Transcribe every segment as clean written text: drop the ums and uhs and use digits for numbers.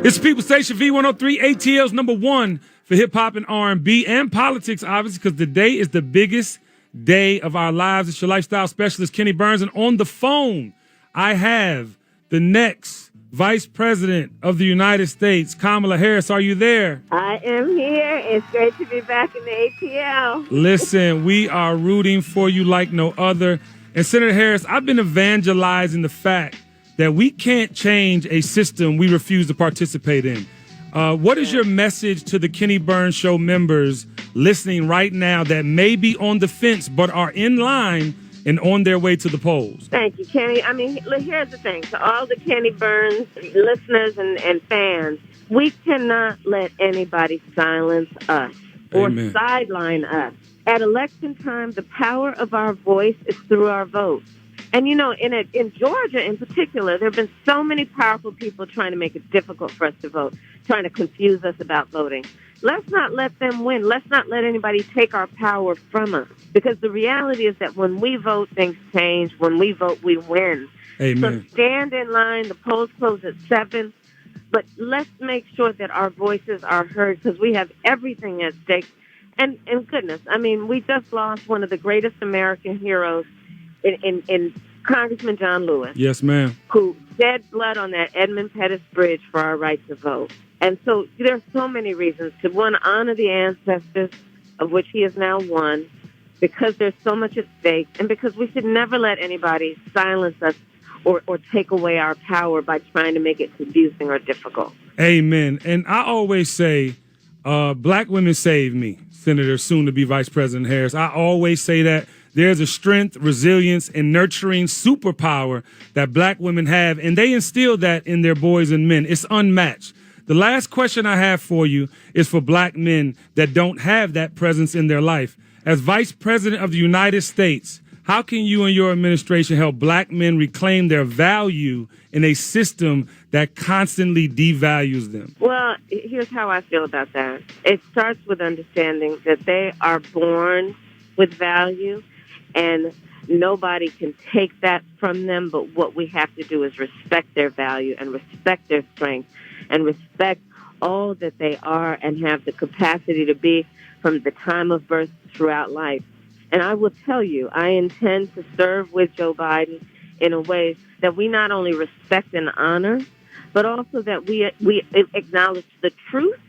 This is People Station V103, ATL's #1 for hip-hop and R&B and politics, obviously, because today is the biggest day of our lives. It's your lifestyle specialist, Kenny Burns, and on the phone, I have the next Vice President of the United States, Kamala Harris. Are you there? I am here. It's great to be back in the ATL. Listen, we are rooting for you like no other. And Senator Harris, I've been evangelizing the fact that we can't change a system we refuse to participate in. What is your message to the Kenny Burns Show members listening right now that may be on the fence but are in line and on their way to the polls? Thank you, Kenny. I mean, here's the thing. To all the Kenny Burns listeners and fans, we cannot let anybody silence us or sideline us. At election time, the power of our voice is through our vote. And, you know, in Georgia in particular, there have been so many powerful people trying to make it difficult for us to vote, trying to confuse us about voting. Let's not let them win. Let's not let anybody take our power from us. Because the reality is that when we vote, things change. When we vote, we win. Amen. So stand in line. The polls close at 7. But let's make sure that our voices are heard because we have everything at stake. And goodness, I mean, we just lost one of the greatest American heroes in Congressman John Lewis. Yes, ma'am. Who shed blood on that Edmund Pettus Bridge for our right to vote. And so there are so many reasons to, one, honor the ancestors, of which he is now one, because there's so much at stake, and because we should never let anybody silence us or take away our power by trying to make it confusing or difficult. Amen. And I always say, black women save me, Senator, soon-to-be Vice President Harris. I always say that. There's a strength, resilience, and nurturing superpower that black women have, and they instill that in their boys and men. It's unmatched. The last question I have for you is for black men that don't have that presence in their life. As Vice President of the United States, how can you and your administration help black men reclaim their value in a system that constantly devalues them? Well, here's how I feel about that. It starts with understanding that they are born with value, and nobody can take that from them, but what we have to do is respect their value and respect their strength and respect all that they are and have the capacity to be from the time of birth throughout life. And I will tell you, I intend to serve with Joe Biden in a way that we not only respect and honor, but also that we acknowledge the truth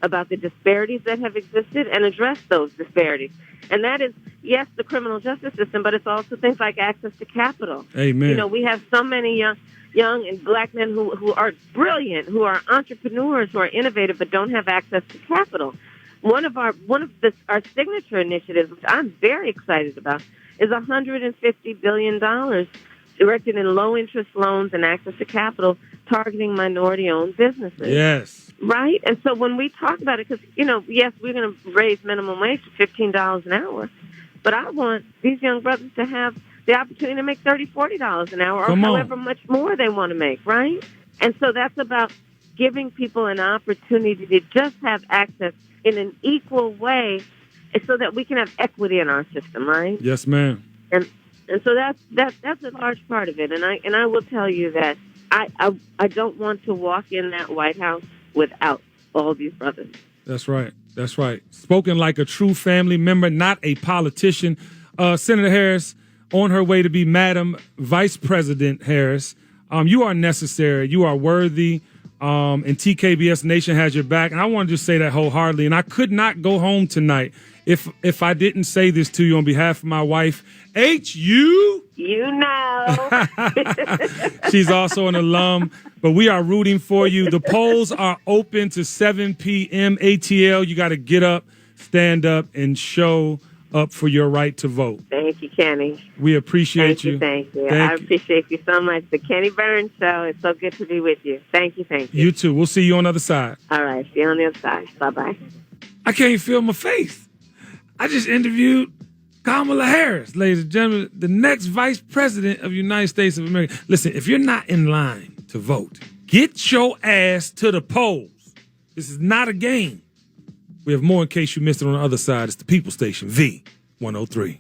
about the disparities that have existed and address those disparities. And that is, yes, the criminal justice system, but it's also things like access to capital. Amen. You know, we have so many young and black men who are brilliant, who are entrepreneurs, who are innovative, but don't have access to capital. One of our signature initiatives, which I'm very excited about, is $150 billion directed in low-interest loans and access to capital targeting minority-owned businesses. Yes. Right? And so when we talk about it, because, you know, yes, we're going to raise minimum wage to $15 an hour, but I want these young brothers to have the opportunity to make $30, $40 an hour, or however much more they want to make, right? And so that's about giving people an opportunity to just have access in an equal way so that we can have equity in our system, right? Yes, ma'am. And so that's a large part of it. And I will tell you that I don't want to walk in that White House without all these brothers. That's right. That's right. Spoken like a true family member, not a politician. Senator Harris, on her way to be Madam Vice President Harris, you are necessary. You are worthy. And TKBS Nation has your back. And I want to just say that wholeheartedly. And I could not go home tonight if I didn't say this to you on behalf of my wife, H.U. You know. She's also an alum, but we are rooting for you. The polls are open to 7 p.m. ATL. You got to get up, stand up, and show up for your right to vote. Thank you, Kenny. We appreciate you. Thank you. I appreciate you so much. The Kenny Burns Show. It's so good to be with you. Thank you. You too. We'll see you on the other side. All right. See you on the other side. Bye-bye. I can't feel my face. I just interviewed Kamala Harris, ladies and gentlemen, the next Vice President of the United States of America. Listen, if you're not in line to vote, get your ass to the polls. This is not a game. We have more in case you missed it on the other side. It's the People Station, V103.